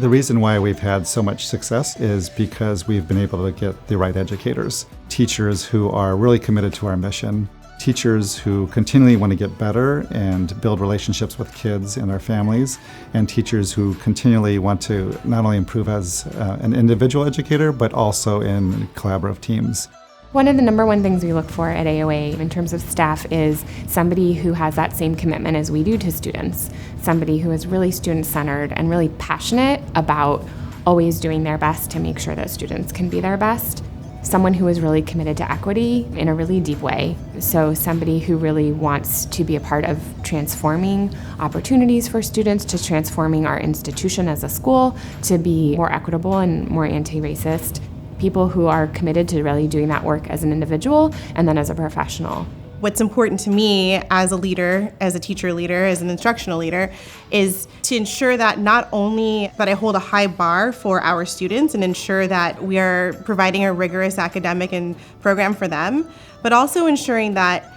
The reason why we've had so much success is because we've been able to get the right educators, teachers who are really committed to our mission, teachers who continually want to get better and build relationships with kids and their families, and teachers who continually want to not only improve as an individual educator, but also in collaborative teams. One of the number one things we look for at AOA in terms of staff is somebody who has that same commitment as we do to students, somebody who is really student-centered and really passionate about always doing their best to make sure that students can be their best. Someone who is really committed to equity in a really deep way. So somebody who really wants to be a part of transforming opportunities for students, to transforming our institution as a school, to be more equitable and more anti-racist. People who are committed to really doing that work as an individual and then as a professional. What's important to me as a leader, as a teacher leader, as an instructional leader, is to ensure that not only that I hold a high bar for our students and ensure that we are providing a rigorous academic and program for them, but also ensuring that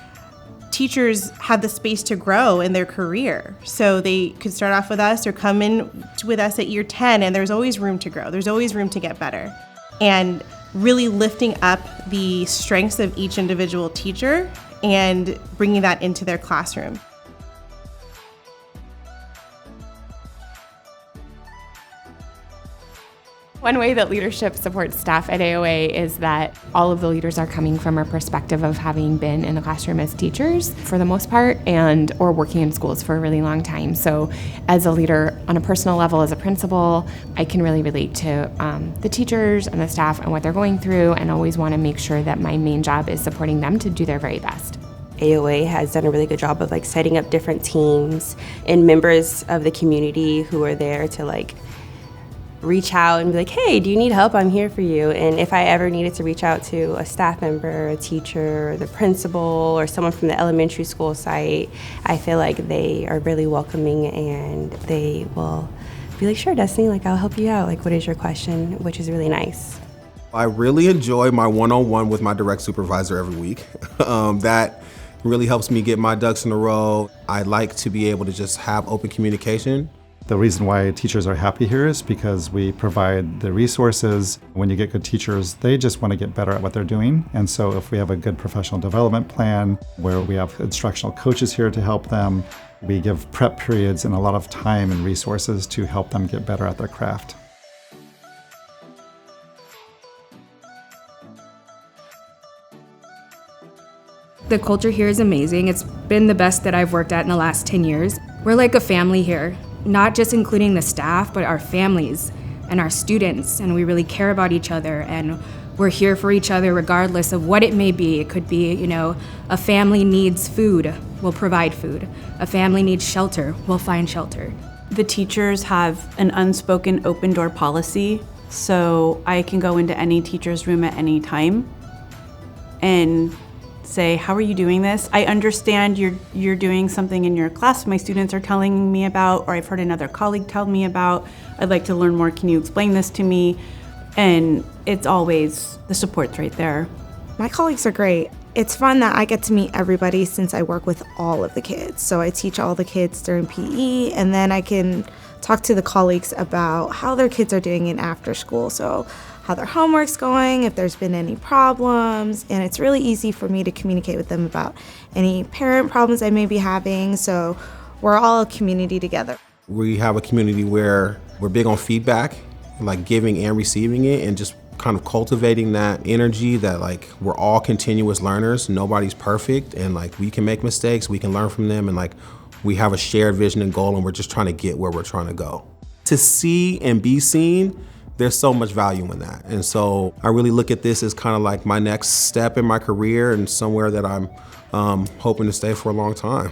teachers have the space to grow in their career. So they could start off with us or come in with us at year 10, and there's always room to grow. There's always room to get better. And really lifting up the strengths of each individual teacher and bringing that into their classroom. One way that leadership supports staff at AOA is that all of the leaders are coming from a perspective of having been in the classroom as teachers for the most part or working in schools for a really long time. So as a leader on a personal level, as a principal, I can really relate to the teachers and the staff and what they're going through, and always want to make sure that my main job is supporting them to do their very best. AOA has done a really good job of setting up different teams and members of the community who are there to reach out and be like, hey, do you need help? I'm here for you. And if I ever needed to reach out to a staff member, a teacher, the principal, or someone from the elementary school site, I feel like they are really welcoming and they will be like, sure, Destiny, I'll help you out. What is your question? Which is really nice. I really enjoy my one-on-one with my direct supervisor every week. That really helps me get my ducks in a row. I like to be able to just have open communication. The reason why teachers are happy here is because we provide the resources. When you get good teachers, they just want to get better at what they're doing. And so if we have a good professional development plan where we have instructional coaches here to help them, we give prep periods and a lot of time and resources to help them get better at their craft. The culture here is amazing. It's been the best that I've worked at in the last 10 years. We're like a family here. Not just including the staff, but our families and our students, and we really care about each other, and we're here for each other regardless of what it may be. It could be, a family needs food, we'll provide food. A family needs shelter, we'll find shelter. The teachers have an unspoken open door policy, so I can go into any teacher's room at any time and say, how are you doing this? I understand you're doing something in your class my students are telling me about, or I've heard another colleague tell me about. I'd like to learn more. Can you explain this to me? And it's always, the support's right there. My colleagues are great. It's fun that I get to meet everybody since I work with all of the kids. So I teach all the kids during PE, and then I can talk to the colleagues about how their kids are doing in after school. So how their homework's going, if there's been any problems, and it's really easy for me to communicate with them about any parent problems I may be having, so we're all a community together. We have a community where we're big on feedback, giving and receiving it, and just kind of cultivating that energy that we're all continuous learners, nobody's perfect, and we can make mistakes, we can learn from them, and we have a shared vision and goal, and we're just trying to get where we're trying to go. To see and be seen, there's so much value in that. And so I really look at this as kind of my next step in my career and somewhere that I'm hoping to stay for a long time.